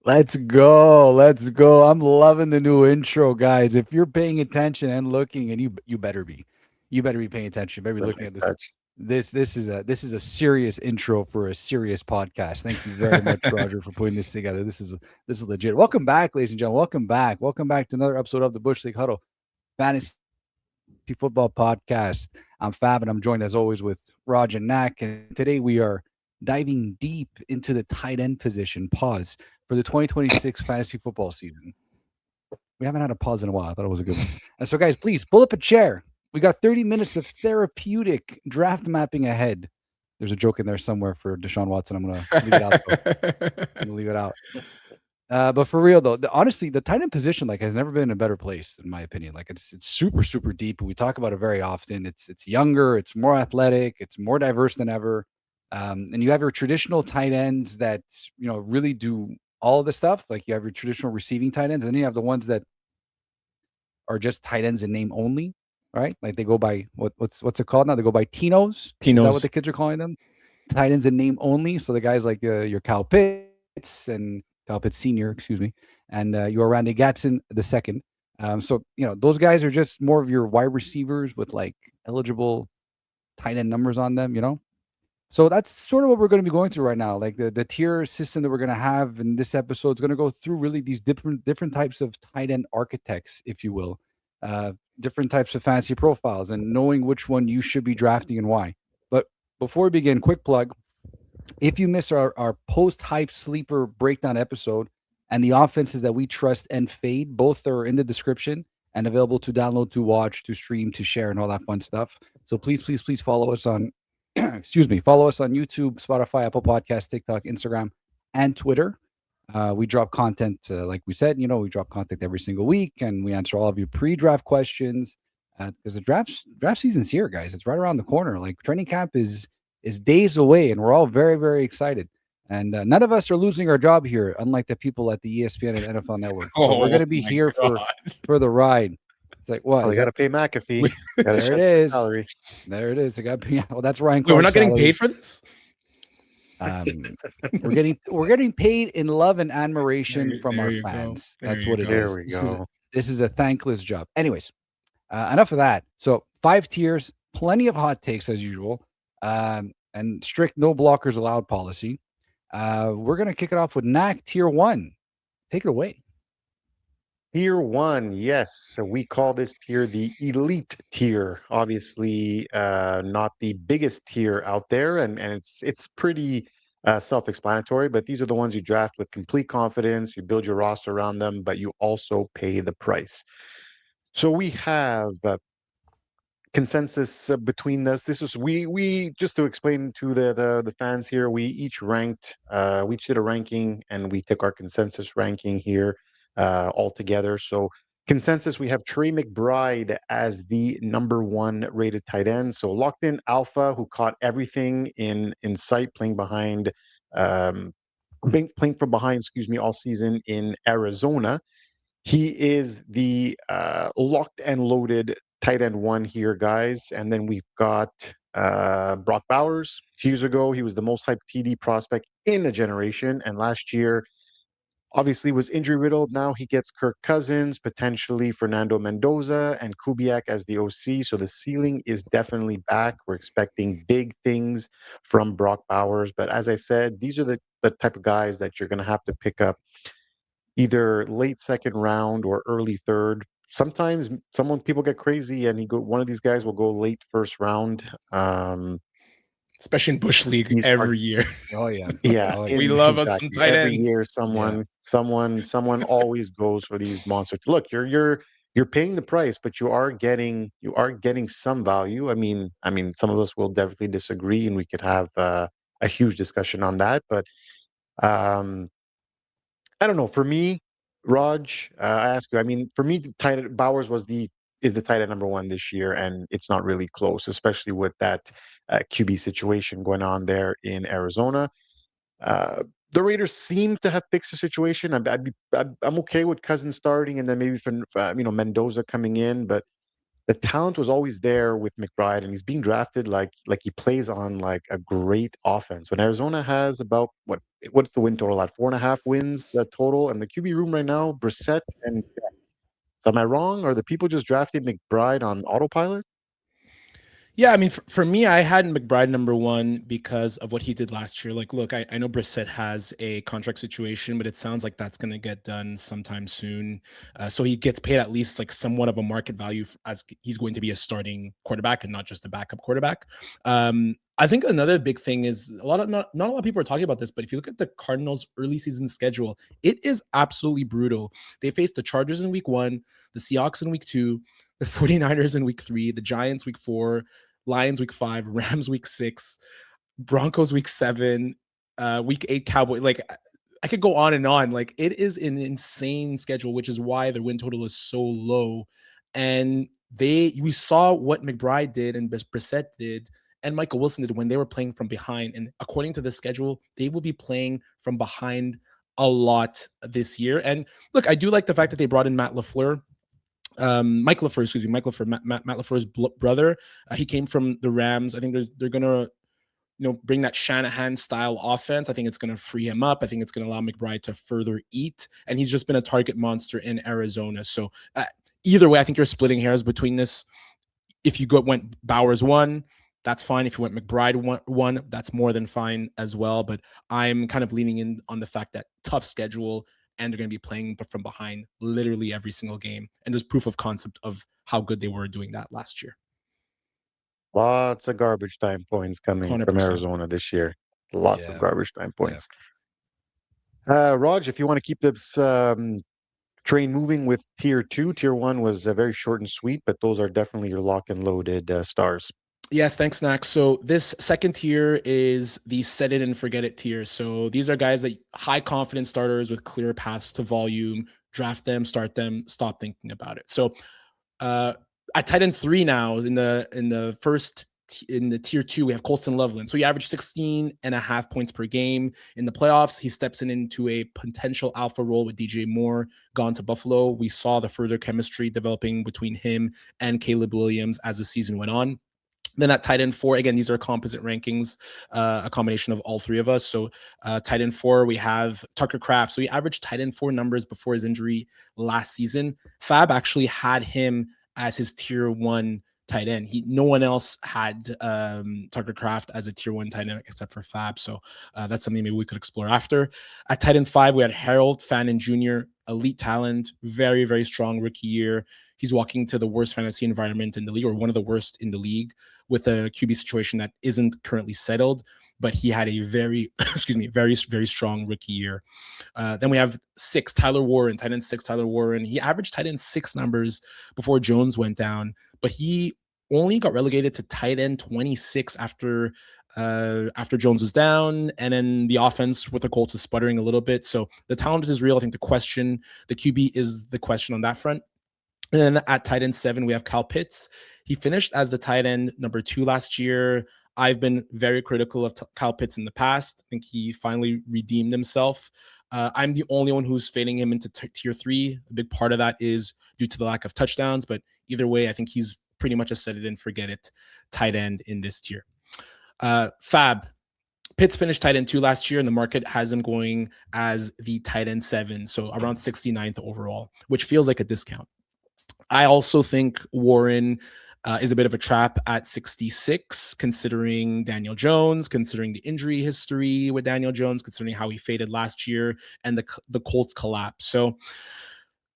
Let's go. Let's go. I'm loving the new intro, guys. If you're paying attention and looking, and you better be. You better be paying attention. You better be The looking nice at this. touch. This is a serious intro for a serious podcast. Thank you very much, Roger, for putting this together. This is legit. Welcome back, ladies and gentlemen. Welcome back. Welcome back to another episode of the Bush League Huddle Fantasy Football Podcast. I'm Fab, and I'm joined as always with Raj and Nacc. And today we are diving deep into the tight end position. Pause for the 2026 fantasy football season. We haven't had a pause in a while. I thought it was a good one. And so, guys, please pull up a chair. We got 30 minutes of therapeutic draft mapping ahead. There's a joke in there somewhere for Deshaun Watson. I'm gonna leave it out though. I'm gonna leave it out. But for real though, honestly, the tight end position like has never been in a better place, in my opinion. Like it's super super deep. We talk about it very often. It's younger, it's more athletic, it's more diverse than ever. And you have your traditional tight ends that really do all of the stuff. Like you have your traditional receiving tight ends, and then you have the ones that are just tight ends in name only, right? Like they go by what's it called now? They go by Tinos. Is that what the Tinos. kids are calling them? Tight ends in name only. So the guys like your Cal Pitts and Cal Pitts Senior, excuse me, and your Randy Gadsden the second. So those guys are just more of your wide receivers with like eligible tight end numbers on them. So that's sort of what we're going to be going through right now. Like the tier system that we're going to have in this episode is going to go through really these different types of tight end architects, if you will, different types of fantasy profiles, and knowing which one you should be drafting and why. But before we begin, quick plug: if you miss our post hype sleeper breakdown episode and the offenses that we trust and fade, both are in the description and available to download, to watch, to stream, to share, and all that fun stuff. So please, please, please follow us on excuse me, follow us on YouTube, Spotify, Apple Podcasts, TikTok, Instagram, and Twitter. We drop content, like we said, we drop content every single week, and we answer all of your pre-draft questions because the draft season's here, guys. It's right around the corner. Like training camp is days away, and we're all very very excited. And none of us are losing our job here, unlike the people at the ESPN and NFL Network. So we're Oh going to be my here god. for the ride. It's like what Oh, is you got that? to pay McAfee. Got to There it check the is. salary. There it is. I got yeah, well, that's Ryan Wait, we're Clark's not getting salary. paid for this? Um, we're getting paid in love and admiration from There our you go. fans. There That's you what it go. There is. we This is go. this is a thankless job. Anyways, enough of that. So 5 tiers, plenty of hot takes as usual, and strict no blockers allowed policy. We're gonna kick it off with Nacc tier 1. Take it away. Tier one, yes. So we call this tier the elite tier. Obviously, not the biggest tier out there, and it's pretty self-explanatory. But these are the ones you draft with complete confidence. You build your roster around them, but you also pay the price. So we have consensus between us. This is we just to explain to the fans here. We each ranked. We each did a ranking, and we took our consensus ranking here all together. So consensus, we have Trey McBride as the number one rated tight end. So locked in alpha, who caught everything in sight, playing behind. Um, playing from behind, excuse me, all season in Arizona. He is the locked and loaded tight end one here, guys. And then we've got Brock Bowers. 2 years ago, he was the most hyped TD prospect in a generation. And last year, obviously, was injury riddled. Now he gets Kirk Cousins, potentially Fernando Mendoza, and Kubiak as the OC. So the ceiling is definitely back. We're expecting big things from Brock Bowers. But as I said, these are the type of guys that you're going to have to pick up either late second round or early third. Sometimes people get crazy and one of these guys will go late first round. Especially in Bush League These are every year. Oh yeah. yeah, Oh We yeah. love us some exactly. tight Every ends. year Yeah. someone always goes for these monsters. Look, you're paying the price, but you are getting some value. I mean some of us will definitely disagree and we could have a huge discussion on that, but um I don't know. For me, Raj, I ask you. I mean, for me, Bowers is the tight end number one this year, and it's not really close, especially with that QB situation going on there in Arizona. Uh, the Raiders seem to have fixed the situation. I'm okay with Cousins starting, and then maybe Mendoza coming in, but the talent was always there with McBride, and he's being drafted like he plays on like a great offense. When Arizona has about what's the win total at 4.5 wins total, and the QB room right now, Brissett and so am I wrong? Are the people just drafting McBride on autopilot? Yeah, I mean, for me, I had McBride number one because of what he did last year. Like, look, I know Brissett has a contract situation, but it sounds like that's going to get done sometime soon. So he gets paid at least like somewhat of a market value as he's going to be a starting quarterback and not just a backup quarterback. I think another big thing is not a lot of people are talking about this, but if you look at the Cardinals' early season schedule, it is absolutely brutal. They faced the Chargers in week one, the Seahawks in week two, the 49ers in week three, the Giants week four, Lions week five, Rams week six, Broncos week seven, week eight, Cowboy. Like I could go on and on. Like it is an insane schedule, which is why the win total is so low. And we saw what McBride did and Brissett did and Michael Wilson did when they were playing from behind. And according to the schedule, they will be playing from behind a lot this year. And look, I do like the fact that they brought in Matt LaFleur. Mike LaFleur, excuse me, Mike LaFleur, Matt LaFleur's brother. He came from the Rams. I think they're gonna, bring that Shanahan style offense. I think it's gonna free him up. I think it's gonna allow McBride to further eat, and he's just been a target monster in Arizona. So either way, I think you're splitting hairs between this. If you went Bowers one, that's fine. If you went McBride one, that's more than fine as well. But I'm kind of leaning in on the fact that tough schedule, and they're going to be playing from behind literally every single game. And there's proof of concept of how good they were doing that last year. Lots of garbage time points coming from 100%. Arizona this year. Lots of Yeah. garbage time Yeah. points. Raj, if you want to keep this train moving with tier two, tier one was very short and sweet, but those are definitely your lock and loaded stars. Yes, thanks, Nacc. So this second tier is the set it and forget it tier. So these are guys that high confidence starters with clear paths to volume. Draft them, start them, stop thinking about it. So at tight end 3 now in the first in the tier 2 we have Colston Loveland. So he averaged 16.5 points per game in the playoffs. He steps into a potential alpha role with DJ Moore gone to Buffalo. We saw the further chemistry developing between him and Caleb Williams as the season went on. Then at tight end 4, again, these are composite rankings, a combination of all three of us. So tight end 4, we have Tucker Kraft. So he averaged tight end 4 numbers before his injury last season. Fab actually had him as his tier 1 tight end. No one else had Tucker Kraft as a tier 1 tight end except for Fab. So that's something maybe we could explore after. At tight end 5, we had Harold Fannin Jr., elite talent, very, very strong rookie year. He's walking to the worst fantasy environment in the league, or one of the worst in the league, with a QB situation that isn't currently settled, but he had a very, very, very strong rookie year. Then we have 6, Tyler Warren, tight end 6, Tyler Warren. He averaged tight end 6 numbers before Jones went down, but he only got relegated to tight end 26 after Jones was down, and then the offense with the Colts is sputtering a little bit. So the talent is real. I think the QB is the question on that front. And then at tight end 7, we have Kyle Pitts. He finished as the tight end number 2 last year. I've been very critical of Kyle Pitts in the past. I think he finally redeemed himself. I'm the only one who's fading him into tier 3. A big part of that is due to the lack of touchdowns, but either way, I think he's pretty much a set it and forget it tight end in this tier. Fab. Pitts finished tight end 2 last year, and the market has him going as the tight end 7, so around 69th overall, which feels like a discount. I also think Warren is a bit of a trap at 66, considering Daniel Jones, considering the injury history with Daniel Jones, considering how he faded last year and the Colts collapse. So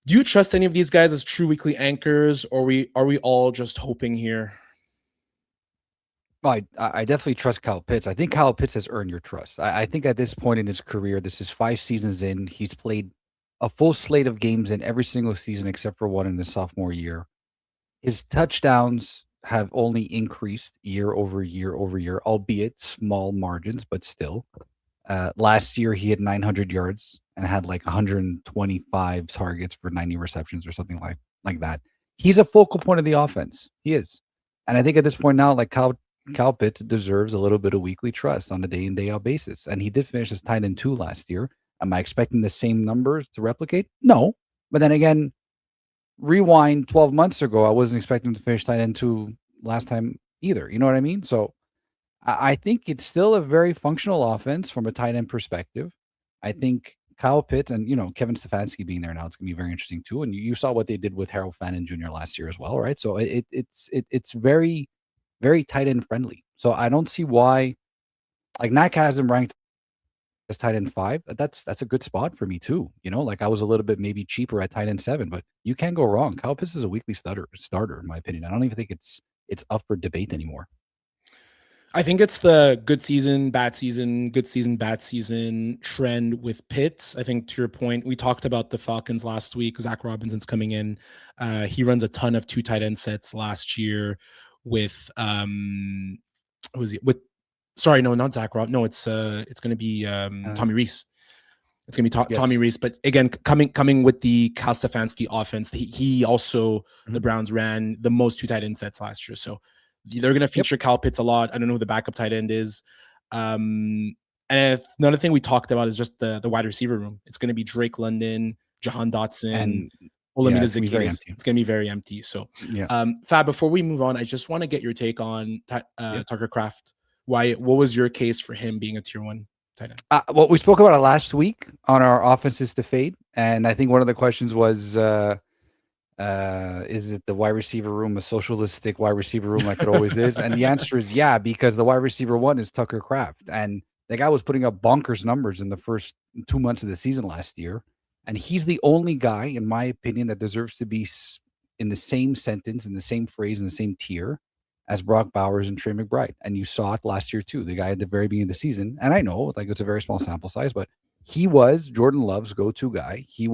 do you trust any of these guys as true weekly anchors, or are we all just hoping here? Well, I definitely trust Kyle Pitts. I think Kyle Pitts has earned your trust. I think at this point in his career, this is 5 seasons in, he's played a full slate of games in every single season except for one in his sophomore year. His touchdowns have only increased year over year over year, albeit small margins, but still. Last year, he had 900 yards and had like 125 targets for 90 receptions or something like that. He's a focal point of the offense. He is. And I think at this point now, like Kyle Pitts deserves a little bit of weekly trust on a day in, day out basis. And he did finish as tight end 2 last year. Am I expecting the same numbers to replicate? No. But then again, rewind 12 months ago, I wasn't expecting him to finish tight end 2 last time either. You know what I mean? So I think it's still a very functional offense from a tight end perspective. I think Kyle Pitts and Kevin Stefanski being there now, it's gonna be very interesting too. And you saw what they did with Harold Fannin Jr. last year as well, right? So it's very, very tight end friendly. So I don't see why, like, Nacc has him ranked as tight end 5. That's a good spot for me too. Like, I was a little bit maybe cheaper at tight end 7, but you can't go wrong. Kyle Pitts is a weekly starter in my opinion. I don't even think it's up for debate anymore. I think it's the good season, bad season, good season, bad season trend with Pitts. I think, to your point, we talked about the Falcons last week. Zach Robinson's coming in. He runs a ton of 2 tight end sets last year with who is he? With sorry, no, not Zach Rob. No, it's going to be Tommy Reese. It's going to be Tommy Reese. But again, coming with the Kyle Stefanski offense, he also the Browns ran the most 2 tight end sets last year. So they're going to feature Kyle Pitts a lot. I don't know who the backup tight end is. And another thing we talked about is just the wide receiver room. It's going to be Drake London, Jahan Dotson, And Olamide it's gonna be very Zaccheaus. empty. It's going to be very empty. So, Yeah. Fab, before we move on, I just want to get your take on Tucker Kraft. What was your case for him being a tier 1 tight end? Well, we spoke about it last week on our offenses to fade, and I think one of the questions was, is it the wide receiver room a socialistic wide receiver room like it always is? And the answer is yeah, because the wide receiver 1 is Tucker Kraft, and the guy was putting up bonkers numbers in the first 2 months of the season last year, and he's the only guy, in my opinion, that deserves to be in the same sentence, in the same phrase, in the same tier as Brock Bowers and Trey McBride. And you saw it last year too. The guy at the very beginning of the season, and I know like it's a very small sample size, but he was Jordan Love's go-to guy. He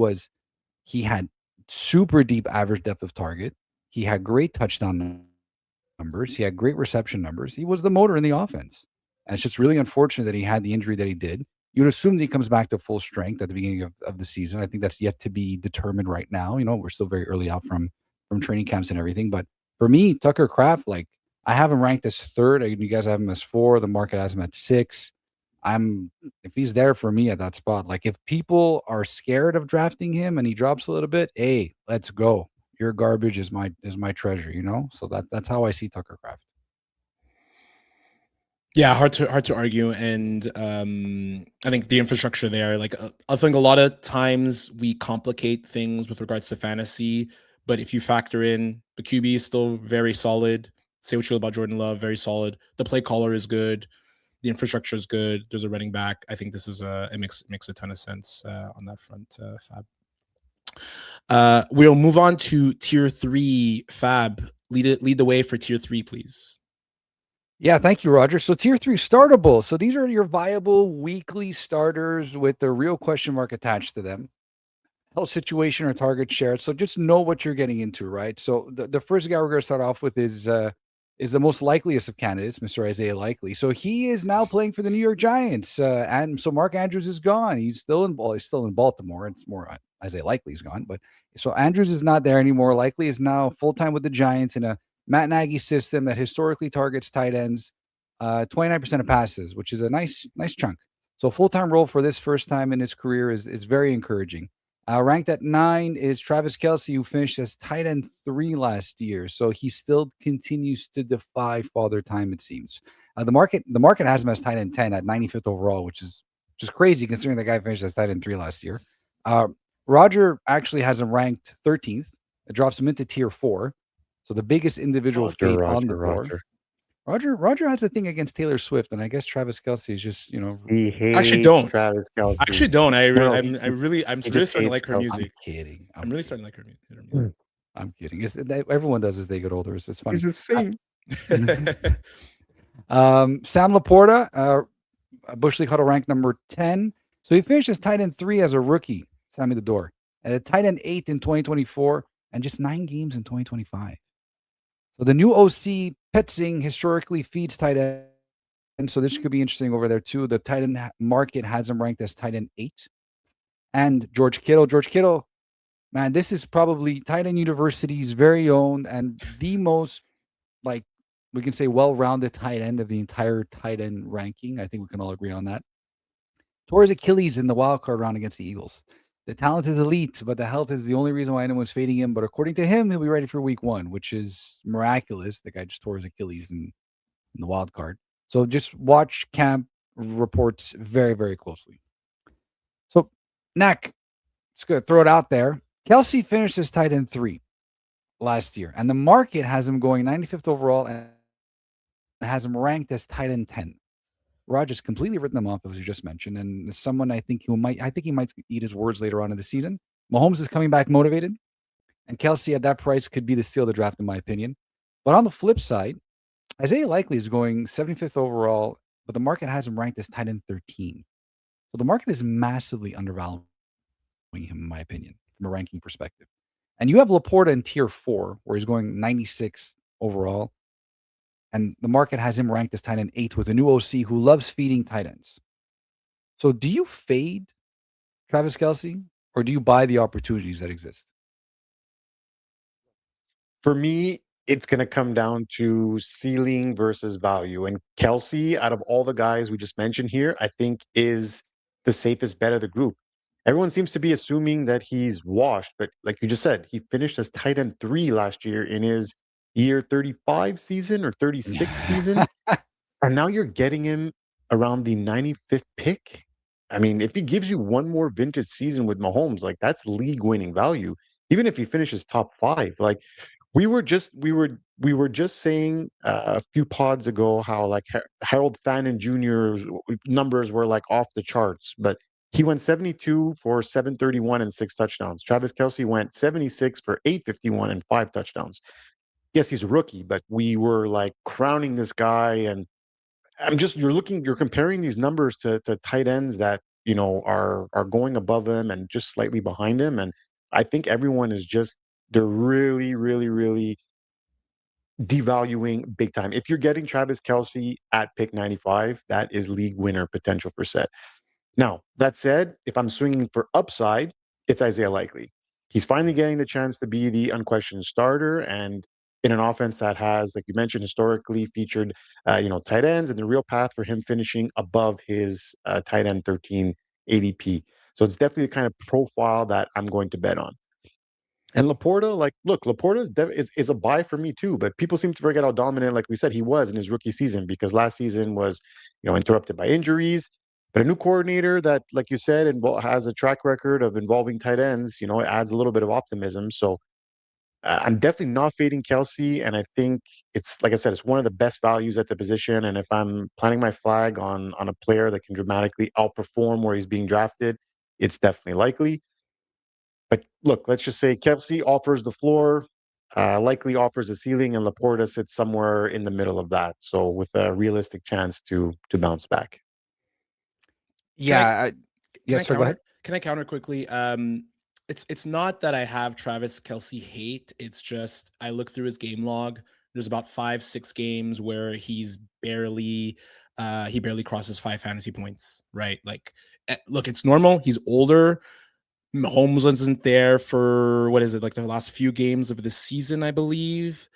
had super deep average depth of target. He had great touchdown numbers. He had great reception numbers. He was the motor in the offense. And it's just really unfortunate that he had the injury that he did. You'd assume that he comes back to full strength at the beginning of the season. I think that's yet to be determined right now. We're still very early out from training camps and everything. But for me, Tucker Kraft, like, I have him ranked as 3rd. You guys have him as 4. The market has him at 6. If he's there for me at that spot, like, if people are scared of drafting him and he drops a little bit, hey, let's go. Your garbage is my treasure, So that's how I see Tucker Kraft. Yeah, hard to argue, and I think the infrastructure there, like, I think a lot of times we complicate things with regards to fantasy, but if you factor in the QB is still very solid. Say what you will about Jordan Love, very solid. The play caller is good. The infrastructure is good. There's a running back. I think this is it makes a ton of sense on that front, Fab. We'll move on to tier 3. Fab, lead the way for tier 3, please. Yeah, thank you, Roger. So tier 3 startable. So these are your viable weekly starters with the real question mark attached to them. Health situation or target share. So just know what you're getting into, right? So the first guy we're going to start off with is the most likeliest of candidates, Mr. Isaiah Likely. So he is now playing for the New York Giants, and so Mark Andrews is gone. He's still in Baltimore. It's more Isaiah Likely's gone, but so Andrews is not there anymore. Likely is now full time with the Giants in a Matt Nagy system that historically targets tight ends 29% of passes, which is a nice chunk. So full time role for this first time in his career is very encouraging. Ranked at 9 is Travis Kelce, who finished as tight end 3 last year. So he still continues to defy father time, it seems. The market has him as tight end 10 at 95th overall, which is just crazy considering the guy finished as tight end 3 last year. Roger actually has him ranked 13th. It drops him into tier 4. So the biggest individual fade on the board. Roger has a thing against Taylor Swift, and I guess Travis Kelce is just, He hates Actually don't. Travis Kelce. Actually don't. I'm he really just starting to like her Kelce. music. I'm kidding. I'm really starting to like her music. I'm kidding. Everyone does as they get older. It's funny. He's a saint. Sam Laporta, Bush League Huddle rank number 10. So he finished as tight end 3 as a rookie, Sammy the Door, and a tight end 8 in 2024, and just 9 games in 2025. So the new OC, Petzing, historically feeds tight end. And so this could be interesting over there too. The tight end market has him ranked as tight end 8. And George Kittle, man, this is probably Tight End University's very own and the most, like, we can say, well-rounded tight end of the entire tight end ranking. I think we can all agree on that. Tore his Achilles in the wild card round against the Eagles. The talent is elite, but the health is the only reason why anyone's fading him. But according to him, he'll be ready for week 1, which is miraculous. The guy just tore his Achilles in the wild card. So just watch camp reports very, very closely. So, Nacc, just going to throw it out there. Kelce finished as tight end 3 last year, and the market has him going 95th overall and has him ranked as tight end 10. Rog has completely written them off, as you just mentioned, and someone I think he might eat his words later on in the season. Mahomes is coming back motivated, and Kelce at that price could be the steal of the draft, in my opinion. But on the flip side, Isaiah Likely is going 75th overall, but the market has him ranked as tight end 13. So the market is massively undervaluing him, in my opinion, from a ranking perspective. And you have Laporta in tier 4, where he's going 96 overall. And the market has him ranked as tight end 8 with a new OC who loves feeding tight ends. So do you fade Travis Kelce, or do you buy the opportunities that exist? For me, it's going to come down to ceiling versus value. And Kelsey, out of all the guys we just mentioned here, I think is the safest bet of the group. Everyone seems to be assuming that he's washed, but like you just said, he finished as tight end 3 last year in his year 35 season or 36 season. And now you're getting him around the 95th pick. I mean, if he gives you one more vintage season with Mahomes, like that's league winning value. Even if he finishes top 5, like we were just saying a few pods ago how like Harold Fannin Jr.'s numbers were like off the charts, but he went 72 for 731 and 6 touchdowns. Travis Kelce went 76 for 851 and 5 touchdowns. Yes, he's a rookie, but we were like crowning this guy, and you're comparing these numbers to tight ends that are going above him and just slightly behind him, and I think everyone is just they're really, really, really devaluing big time. If you're getting Travis Kelce at pick 95, that is league winner potential for set. Now, that said, if I'm swinging for upside, it's Isaiah Likely. He's finally getting the chance to be the unquestioned starter, and in an offense that has, like you mentioned, historically featured, tight ends, and the real path for him finishing above his tight end 13 ADP. So it's definitely the kind of profile that I'm going to bet on. And Laporta, like, look, Laporta is a buy for me too, but people seem to forget how dominant, like we said, he was in his rookie season because last season was, interrupted by injuries. But a new coordinator that, like you said, and has a track record of involving tight ends, it adds a little bit of optimism. So I'm definitely not fading Kelsey, and I think it's like I said, it's one of the best values at the position. And if I'm planting my flag on a player that can dramatically outperform where he's being drafted, it's definitely likely. But look, let's just say Kelce offers the floor, likely offers a ceiling, and Laporta sits somewhere in the middle of that. So with a realistic chance to bounce back. Can I Yeah. can Yeah, I sir, go counter ahead. can I counter quickly? It's not that I have Travis Kelce hate. It's just I look through his game log. There's about 5, 6 games where he barely crosses 5 fantasy points, right? Like, look, it's normal. He's older. Mahomes wasn't there for what is it, like the last few games of the season, I believe.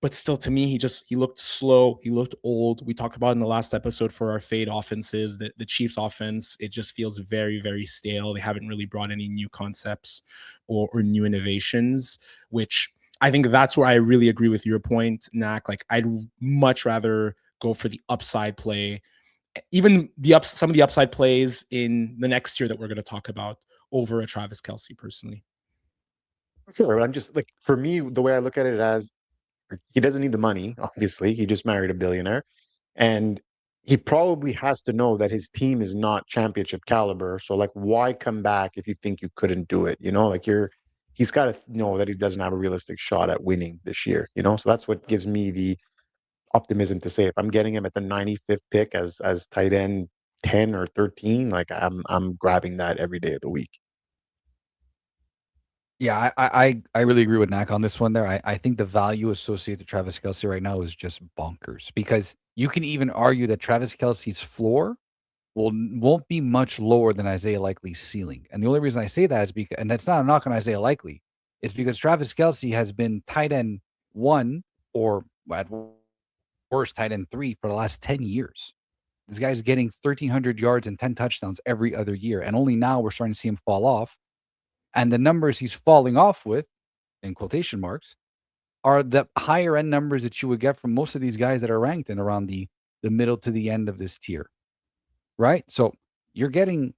But still, to me, he looked slow. He looked old. We talked about in the last episode for our fade offenses, the Chiefs offense, it just feels very, very stale. They haven't really brought any new concepts or new innovations, which I think that's where I really agree with your point, Nacc. Like, I'd much rather go for the upside play, even some of the upside plays in the next year that we're going to talk about over a Travis Kelce personally. Sure. I'm just like, for me, the way I look at it as he doesn't need the money, obviously. He just married a billionaire. And he probably has to know that his team is not championship caliber. So like why come back if you think you couldn't do it? Like he's got to know that he doesn't have a realistic shot at winning this year. So that's what gives me the optimism to say if I'm getting him at the 95th pick as tight end 10 or 13, like I'm grabbing that every day of the week. Yeah, I really agree with Nacc on this one there. I think the value associated to Travis Kelce right now is just bonkers because you can even argue that Travis Kelce's floor won't be much lower than Isaiah Likely's ceiling. And the only reason I say that is because, and that's not a knock on Isaiah Likely, it's because Travis Kelce has been tight end 1 or at worst tight end 3 for the last 10 years. This guy's getting 1,300 yards and 10 touchdowns every other year. And only now we're starting to see him fall off And the numbers he's falling off with, in quotation marks, are the higher end numbers that you would get from most of these guys that are ranked in around the middle to the end of this tier, right? So you're getting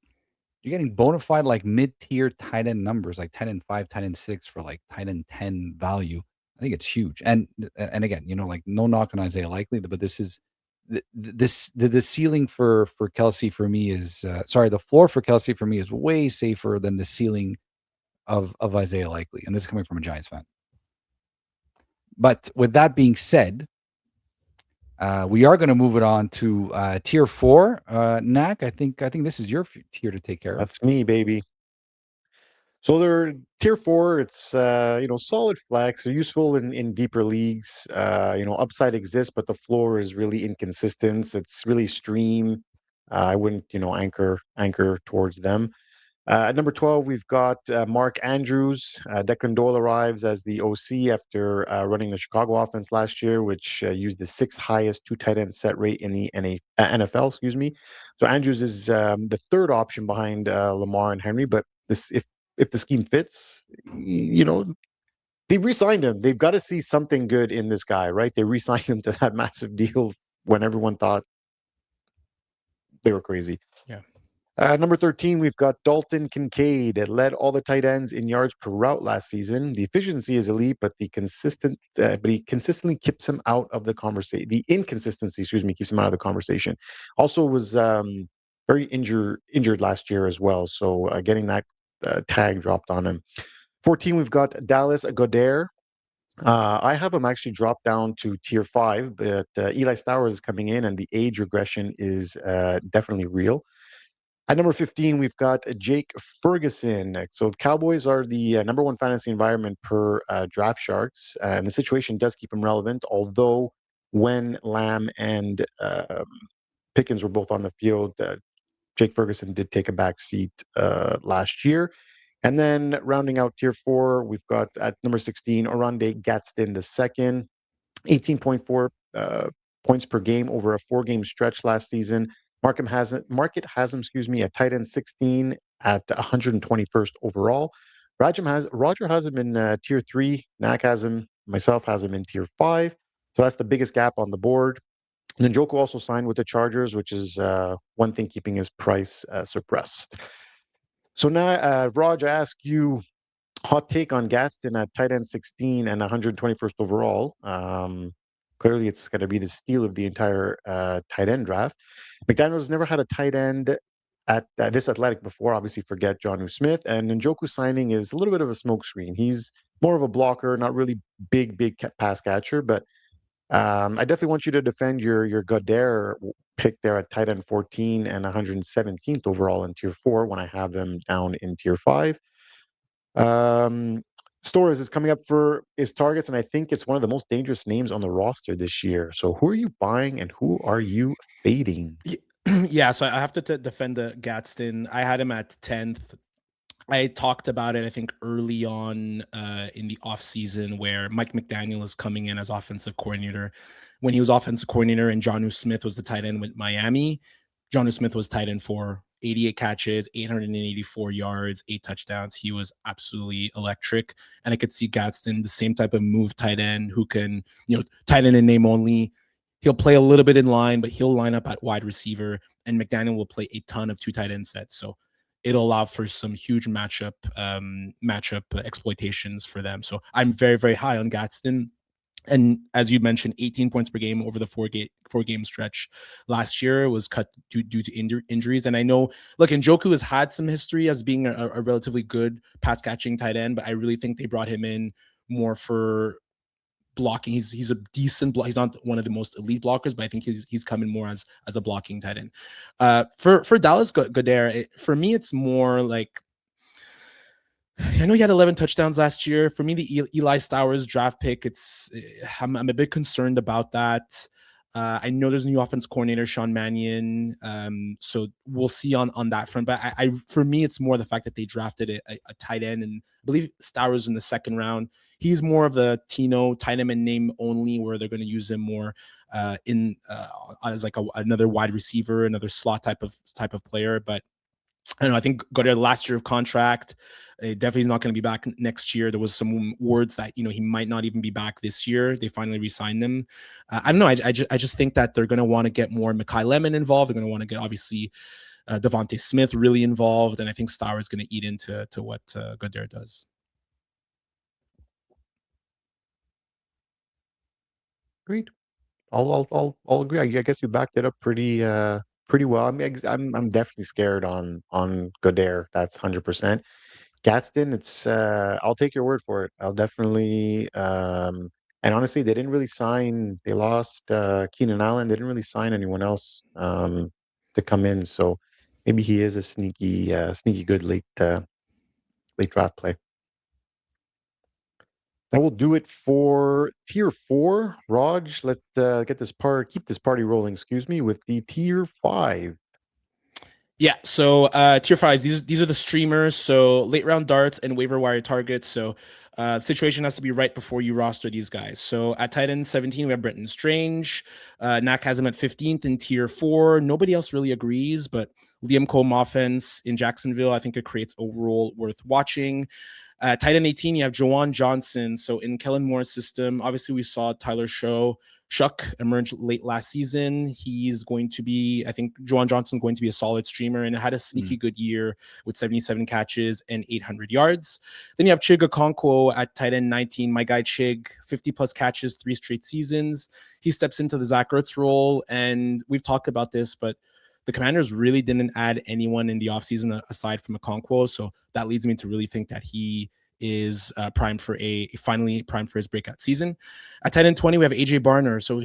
bona fide like mid-tier tight end numbers, like 10 and 5, 10 and 6 for like tight end 10 value. I think it's huge. And again, like no knock on Isaiah Likely, but this is the ceiling for Kelce for me is the floor for Kelce for me is way safer than the ceiling of Isaiah Likely. And this is coming from a Giants fan. But with that being said, we are going to move it on to tier 4. Nacc, I think this is your tier to take care of. That's me, baby. So they're tier 4. It's solid flex. They're useful in deeper leagues. Upside exists, but the floor is really inconsistent. It's really stream. I wouldn't anchor towards them. At number 12, we've got Mark Andrews. Declan Doyle arrives as the OC after running the Chicago offense last year, which used the 6th highest 2 tight end set rate in the NFL. Excuse me. So Andrews is the 3rd option behind Lamar and Henry. But if the scheme fits, they re-signed him. They've got to see something good in this guy, right? They re-signed him to that massive deal when everyone thought they were crazy. Yeah. Number 13, we've got Dalton Kincaid. It led all the tight ends in yards per route last season. The efficiency is elite, but he consistently keeps him out of the conversation. The inconsistency, keeps him out of the conversation. Also was very injured last year as well. So getting that tag dropped on him. 14, we've got Dallas Goedert. I have him actually dropped down to tier 5, but Eli Stowers is coming in, and the age regression is definitely real. At number 15, we've got Jake Ferguson. So the Cowboys are the number 1 fantasy environment per Draft Sharks, and the situation does keep him relevant. Although when Lamb and Pickens were both on the field, Jake Ferguson did take a back seat last year. And then rounding out tier 4, we've got at number 16, Oronde Gadsden II, 18.4 points per game over a 4-game stretch last season. Market has him, at tight end 16 at 121st overall. Roger has him in tier 3. Nacc has him. Myself has him in tier 5. So that's the biggest gap on the board. And then Njoku also signed with the Chargers, which is one thing keeping his price suppressed. So now, Raj, I ask you, hot take on Gadsden at tight end 16 and 121st overall. Clearly, it's going to be the steal of the entire tight end draft. McDaniel's never had a tight end at this athletic before. Obviously, forget Jonnu Smith. And Njoku signing is a little bit of a smokescreen. He's more of a blocker, not really big pass catcher. But I definitely want you to defend your Goedert pick there at tight end 14 and 117th overall in tier 4 when I have them down in tier 5. Stores is coming up for his targets, and I think it's one of the most dangerous names on the roster this year. So who are you buying and who are you fading? Yeah, so I have to defend the Gadsden. I had him at 10th. I talked about it, I think, early on in the offseason where Mike McDaniel is coming in as offensive coordinator. When he was offensive coordinator and Jonnu Smith was the tight end with Miami, Jonnu Smith was tight end for 88 catches, 884 yards, 8 touchdowns. He was absolutely electric. And I could see Gadsden, the same type of move tight end who can, tight end in name only. He'll play a little bit in line, but he'll line up at wide receiver. And McDaniel will play a ton of 2 tight end sets. So it'll allow for some huge matchup exploitations for them. So I'm very, very high on Gadsden. And as you mentioned, 18 points per game over the four-game stretch last year was cut due to injuries. And I know, look, Njoku has had some history as being a relatively good pass-catching tight end, but I really think they brought him in more for blocking. He's a decent block. He's not one of the most elite blockers, but I think he's coming more as a blocking tight end. For Dallas Goedert, for me, it's more like, I know he had 11 touchdowns last year. For me, the Eli Stowers draft pick, I'm a bit concerned about that. I know there's a new offense coordinator, Sean Mannion. So we'll see on that front. But for me, it's more the fact that they drafted a tight end, and I believe Stowers in the 2nd round. He's more of the Tino tight end in name only, where they're going to use him more as like another wide receiver, another slot type of player. But I don't know. I think Goddard last year of contract. Definitely is not going to be back next year. There was some words that he might not even be back this year. They finally re-signed him. I don't know. I just think that they're going to want to get more Mekhi Lemon involved. They're going to want to get obviously Devontae Smith really involved, and I think Stour is going to eat into what Goddard does. Agreed. I'll agree. I guess you backed it up pretty well. I mean, I'm definitely scared on Goddard. That's 100%. Gadsden, it's I'll take your word for it. I'll definitely and honestly, they didn't really sign. They lost Keenan Allen. They didn't really sign anyone else to come in. So maybe he is a sneaky good late draft play. That will do it for tier 4. Raj, let keep this party rolling. Excuse me, with the tier 5. Yeah, so tier 5s, these are the streamers, so late round darts and waiver wire targets. So the situation has to be right before you roster these guys. So at tight end 17, we have Brenton Strange. Nacc has him at 15th in tier 4. Nobody else really agrees, but Liam Combs offense in Jacksonville, I think it creates a role worth watching. Tight end 18, you have Juwan Johnson. So in Kellen Moore's system, obviously we saw Tyler Shuck emerge late last season. He's going to be, I think Juwan Johnson going to be a solid streamer and had a sneaky good year with 77 catches and 800 yards. Then you have Chig Okonkwo at tight end 19. My guy Chig, 50 plus catches, 3 straight seasons. He steps into the Zach Ertz role, and we've talked about this, but the Commanders really didn't add anyone in the offseason aside from Okonkwo. So that leads me to really think that he is finally primed for his breakout season. At tight end 20, we have AJ Barner. So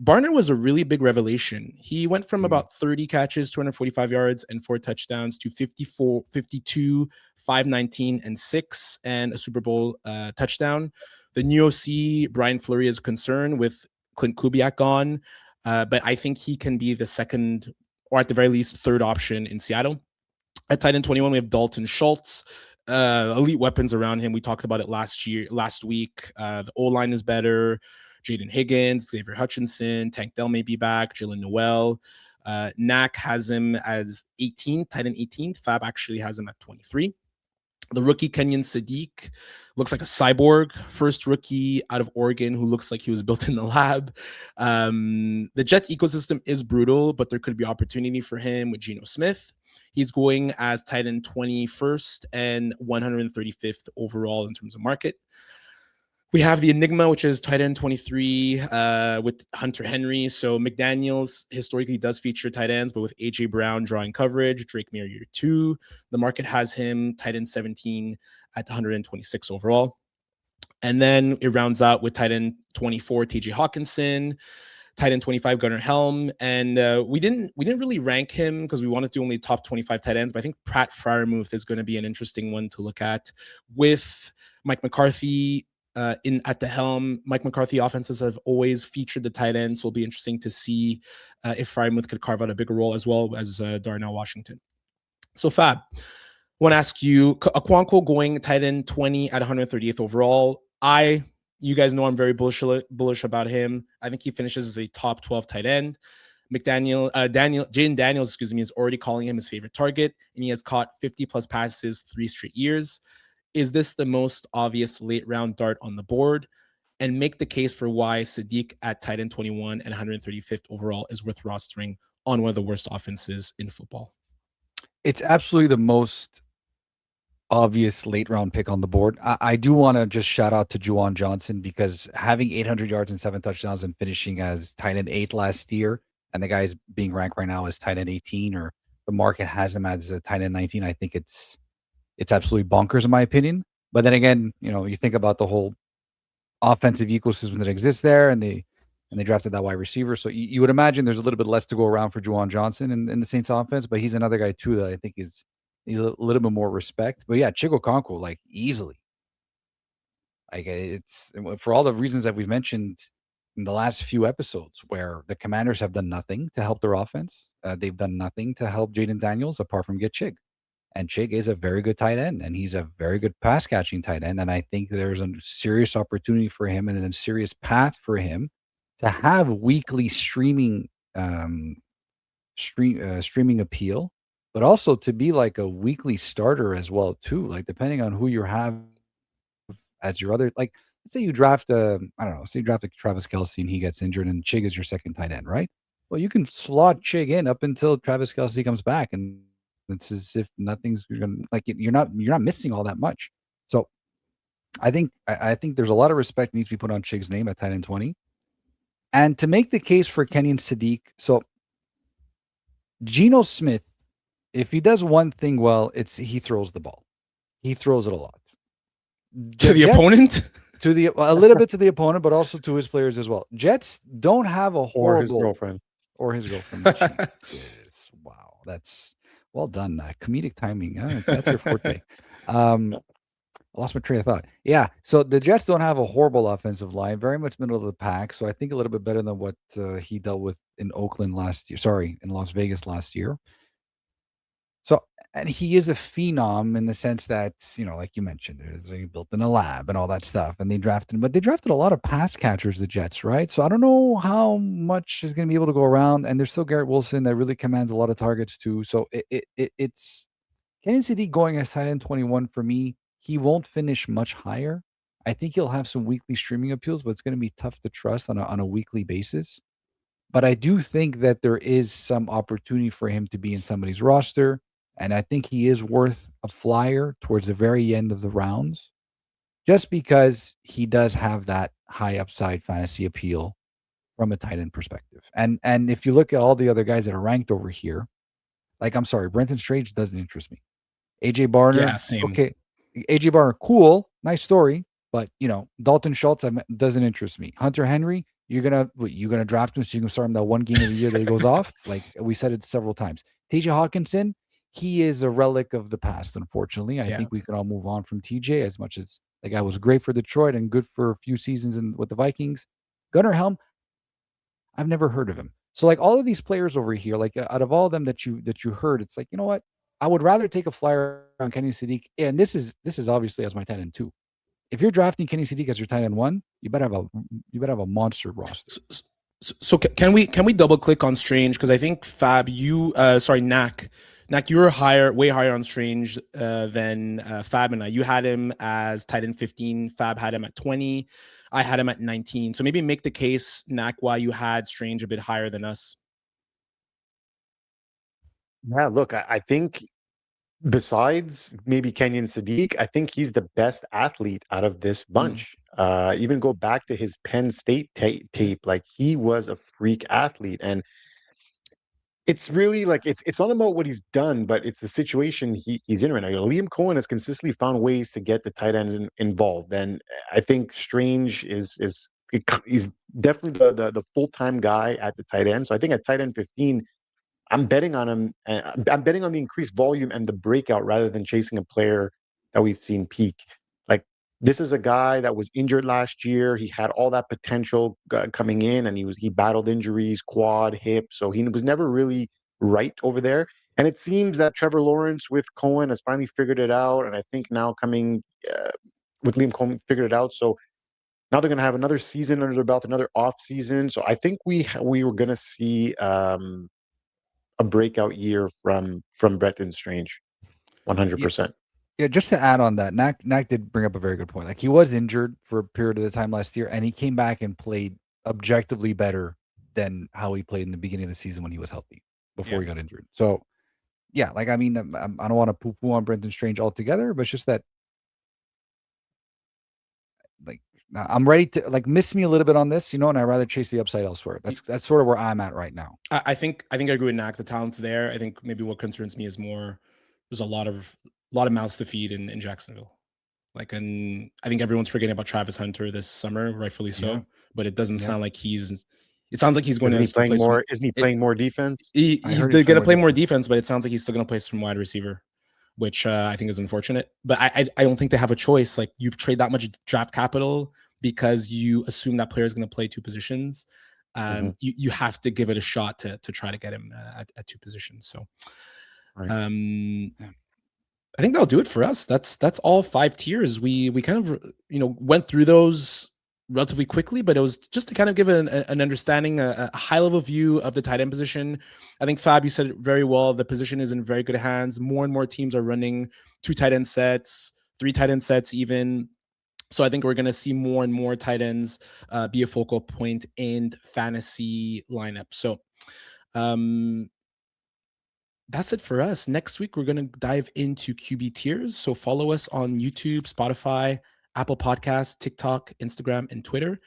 Barner was a really big revelation. He went from about 30 catches, 245 yards, and 4 touchdowns to 54, 52, 519, and 6, and a Super Bowl touchdown. The new OC, Brian Fleury, is concerned with Clint Kubiak gone, but I think he can be the second, or at the very least, third option in Seattle. At tight end 21, we have Dalton Schultz. Elite weapons around him. We talked about it last week. The O-line is better. Jaden Higgins, Xavier Hutchinson, Tank Dell may be back, Jalen Noel. Nacc has him as 18th, tight end 18th. Fab actually has him at 23. The rookie Kenyon Sadiq looks like a cyborg, first rookie out of Oregon who looks like he was built in the lab. The Jets ecosystem is brutal, but there could be opportunity for him with Geno Smith. He's going as tight end 21st and 135th overall in terms of market. We have the Enigma, which is tight end 23 with Hunter Henry. So McDaniels historically does feature tight ends, but with A.J. Brown drawing coverage, Drake Mayer year 2, the market has him tight end 17 at 126 overall. And then it rounds out with tight end 24, T.J. Hawkinson, tight end 25, Gunnar Helm. And we didn't really rank him because we wanted to only top 25 tight ends, but I think Pratt Freiermuth is going to be an interesting one to look at with Mike McCarthy at the helm. Mike McCarthy offenses have always featured the tight ends, so it'll be interesting to see if Freiermuth could carve out a bigger role as well as Darnell Washington. So Fab, I want to ask you, Okonkwo going tight end 20 at 138th overall. You guys know I'm very bullish about him. I think he finishes as a top 12 tight end. Jaden Daniels, is already calling him his favorite target, and he has caught 50 plus passes 3 straight years. Is this the most obvious late round dart on the board? And make the case for why Sadiq at tight end 21 and 135th overall is worth rostering on one of the worst offenses in football. It's absolutely the most obvious late round pick on the board. I do want to just shout out to Juwan Johnson because having 800 yards and 7 touchdowns and finishing as tight end 8 last year, and the guy's being ranked right now as tight end 18, or the market has him as a tight end 19, I think it's absolutely bonkers in my opinion. But then again, you think about the whole offensive ecosystem that exists there, and they drafted that wide receiver. So you would imagine there's a little bit less to go around for Juwan Johnson in the Saints offense, but he's another guy too that I think he's a little bit more respect. But yeah, Chig Okonkwo, like easily. Like it's for all the reasons that we've mentioned in the last few episodes, where the Commanders have done nothing to help their offense. They've done nothing to help Jaden Daniels apart from get Chig. And Chig is a very good tight end, and he's a very good pass catching tight end. And I think there's a serious opportunity for him and a serious path for him to have weekly streaming appeal but also to be like a weekly starter as well too. Like depending on who you have as your other, like let's say you draft I don't know, say you draft like Travis Kelce and he gets injured and Chig is your second tight end, right? Well, you can slot Chig in up until Travis Kelce comes back, and it's as if nothing's gonna like you're not missing all that much. So I think there's a lot of respect needs to be put on Chig's name at tight end 20. And to make the case for Kenyon Sadiq, so Geno Smith, if he does one thing well, it's he throws the ball. He throws it a lot. To the opponent? To the a little bit to the opponent, but also to his players as well. Jets don't have a horrible or his girlfriend. Or his girlfriend. Jesus. Wow. That's well done. Comedic timing. That's your forte. I lost my train of thought. Yeah. So the Jets don't have a horrible offensive line, very much middle of the pack. So I think a little bit better than what he dealt with in Oakland last year. Sorry, in Las Vegas last year. So, and he is a phenom in the sense that, like you mentioned, he built in a lab and all that stuff. And they drafted him, but they drafted a lot of pass catchers, the Jets, right? So I don't know how much is going to be able to go around. And there's still Garrett Wilson that really commands a lot of targets too. So it's Kenyon Sadiq going as tight end 21 for me. He won't finish much higher. I think he'll have some weekly streaming appeals, but it's going to be tough to trust on a weekly basis. But I do think that there is some opportunity for him to be in somebody's roster. And I think he is worth a flyer towards the very end of the rounds, just because he does have that high upside fantasy appeal from a tight end perspective. And if you look at all the other guys that are ranked over here, like I'm sorry, Brenton Strange doesn't interest me. AJ Barner, Yeah, same. okay. AJ Barner, cool, nice story, but Dalton Schultz doesn't interest me. Hunter Henry, you're gonna draft him so you can start him that one game of the year that he goes off. Like we said it several times. TJ Hawkinson, he is a relic of the past, unfortunately. I think we can all move on from TJ, as much as the guy was great for Detroit and good for a few seasons with the Vikings. Gunnar Helm, I've never heard of him. So like all of these players over here, like out of all of them that you heard, it's like, you know what? I would rather take a flyer on Kenny Sadiq. And this is obviously as my tight end 2. If you're drafting Kenny Sadiq as your tight end 1, you better have a monster roster. So can we double click on Strange? Because I think Fab, Nacc, you were way higher on Strange than Fab and I. You had him as tight end 15. Fab had him at 20. I had him at 19. So maybe make the case, Nacc, why you had Strange a bit higher than us. Yeah, look, I think besides maybe Kenyon Sadiq, I think he's the best athlete out of this bunch. Even go back to his Penn State tape, like he was a freak athlete. And it's really like it's not about what he's done, but it's the situation he's in right now. Liam Cohen has consistently found ways to get the tight ends involved, and I think Strange he's definitely the full-time guy at the tight end. So I think at tight end 15, I'm betting on him. I'm betting on the increased volume and the breakout rather than chasing a player that we've seen peak. Like this is a guy that was injured last year. He had all that potential coming in, and he battled injuries, quad, hip, so he was never really right over there. And it seems that Trevor Lawrence with Cohen has finally figured it out, and I think now coming with Liam Cohen figured it out. So now they're going to have another season under their belt, another off season. So I think we were going to see a breakout year from Brenton Strange, 100%. Yeah, just to add on that, Nacc did bring up a very good point. Like he was injured for a period of the time last year, and he came back and played objectively better than how he played in the beginning of the season when he was healthy before he got injured. So, yeah, like I mean, I don't want to poo-poo on Brenton Strange altogether, but it's just that, like, I'm ready to miss me a little bit on this, and I'd rather chase the upside elsewhere. That's sort of where I'm at right now. I think I agree with Nacc. The talent's there. I think maybe what concerns me is more there's a lot of mouths to feed in Jacksonville. And I think everyone's forgetting about Travis Hunter this summer, rightfully so. But it doesn't sound like it sounds like he's going to play more. Isn't he playing more defense? He's going to play more defense, but it sounds like he's still going to play some wide receiver, which I think is unfortunate. But I don't think they have a choice. Like you trade that much draft capital because you assume that player is going to play 2 positions. You have to give it a shot to try to get him at 2 positions. So, I think that'll do it for us. That's all 5 tiers. We kind of went through those relatively quickly, but it was just to kind of give an understanding, a high level view of the tight end position. I think Fab, you said it very well. The position is in very good hands. More and more teams are running 2 tight end sets, 3 tight end sets even. So I think we're going to see more and more tight ends be a focal point in fantasy lineup. So that's it for us. Next week, we're going to dive into QB tiers. So follow us on YouTube, Spotify, Apple Podcasts, TikTok, Instagram, and Twitter.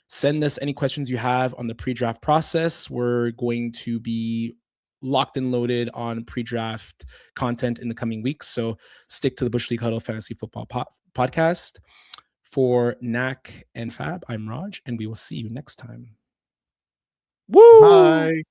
Send us any questions you have on the pre-draft process. We're going to be locked and loaded on pre-draft content in the coming weeks. So stick to the Bush League Huddle Fantasy Football Podcast. For Nacc and Fab, I'm Raj, and we will see you next time. Woo! Bye.